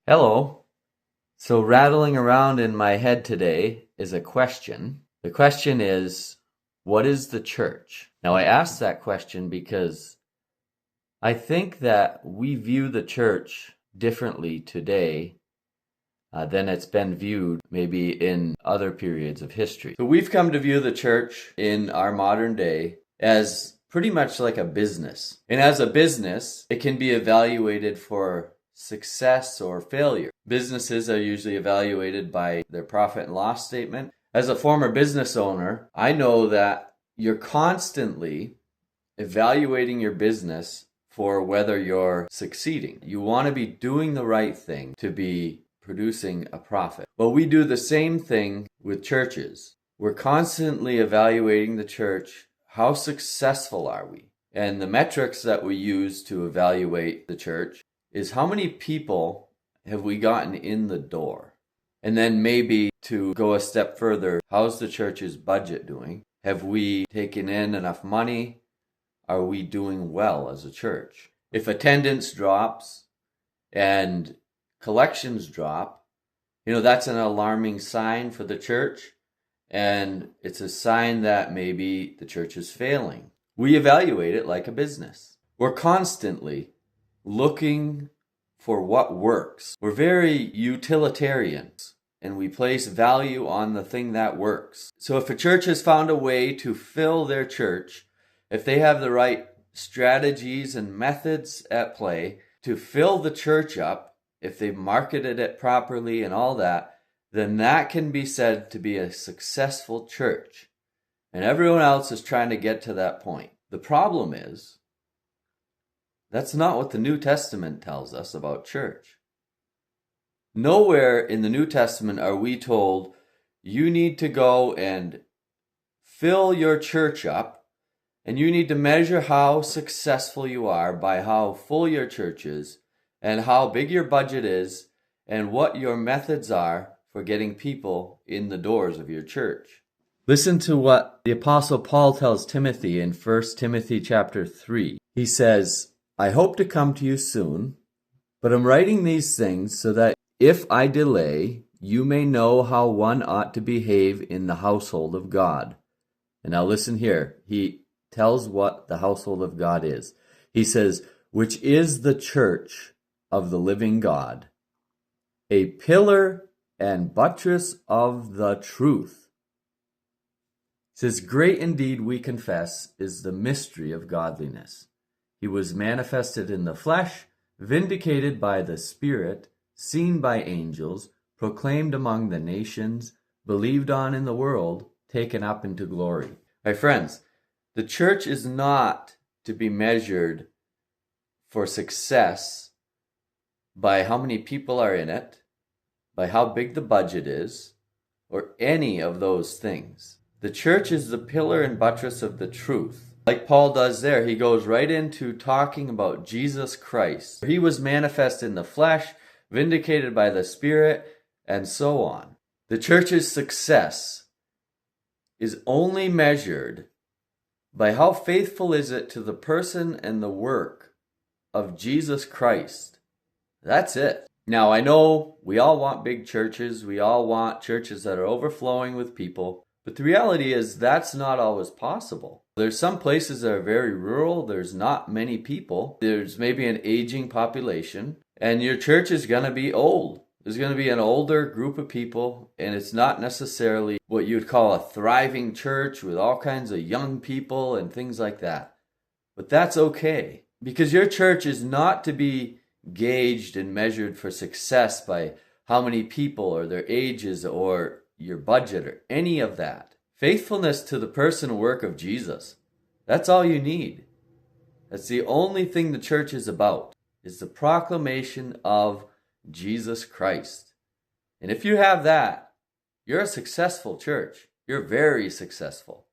Hello. So rattling around in my head today is a question. The question is, what is the church? Now I asked that question because I think that we view the church differently today than it's been viewed maybe in other periods of history. So we've come to view the church in our modern day as pretty much like a business. And as a business, it can be evaluated for success or failure. Businesses are usually evaluated by their profit and loss statement. As a former business owner, I know that you're constantly evaluating your business for whether you're succeeding. You want to be doing the right thing to be producing a profit. Well, we do the same thing with churches. We're constantly evaluating the church. How successful are we? And the metrics that we use to evaluate the church is how many people have we gotten in the door? And then maybe to go a step further, how's the church's budget doing? Have we taken in enough money? Are we doing well as a church? If attendance drops and collections drop, that's an alarming sign for the church, and it's a sign that maybe the church is failing. We evaluate it like a business. We're constantly looking for what works. We're very utilitarians, and we place value on the thing that works. So if a church has found a way to fill their church, if they have the right strategies and methods at play to fill the church up, if they've marketed it properly and all that, then that can be said to be a successful church. And everyone else is trying to get to that point. The problem is, that's not what the New Testament tells us about church. Nowhere in the New Testament are we told you need to go and fill your church up, and you need to measure how successful you are by how full your church is, and how big your budget is, and what your methods are for getting people in the doors of your church. Listen to what the Apostle Paul tells Timothy in 1 Timothy chapter 3. He says, I hope to come to you soon, but I'm writing these things so that if I delay, you may know how one ought to behave in the household of God. And now listen here. He tells what the household of God is. He says, which is the church of the living God, a pillar and buttress of the truth. It says, great indeed, we confess, is the mystery of godliness. He was manifested in the flesh, vindicated by the Spirit, seen by angels, proclaimed among the nations, believed on in the world, taken up into glory. My friends, the church is not to be measured for success by how many people are in it, by how big the budget is, or any of those things. The church is the pillar and buttress of the truth. Like Paul does there, he goes right into talking about Jesus Christ. He was manifest in the flesh, vindicated by the Spirit, and so on. The church's success is only measured by how faithful is it to the person and the work of Jesus Christ. That's it. Now, I know we all want big churches. We all want churches that are overflowing with people. But the reality is that's not always possible. There's some places that are very rural. There's not many people. There's maybe an aging population. And your church is going to be old. There's going to be an older group of people. And it's not necessarily what you'd call a thriving church with all kinds of young people and things like that. But that's okay. Because your church is not to be gauged and measured for success by how many people or their ages or your budget or any of that. Faithfulness to the person and work of Jesus. That's all you need. That's the only thing the church is about, is the proclamation of Jesus Christ. And if you have that, you're a successful church. You're very successful.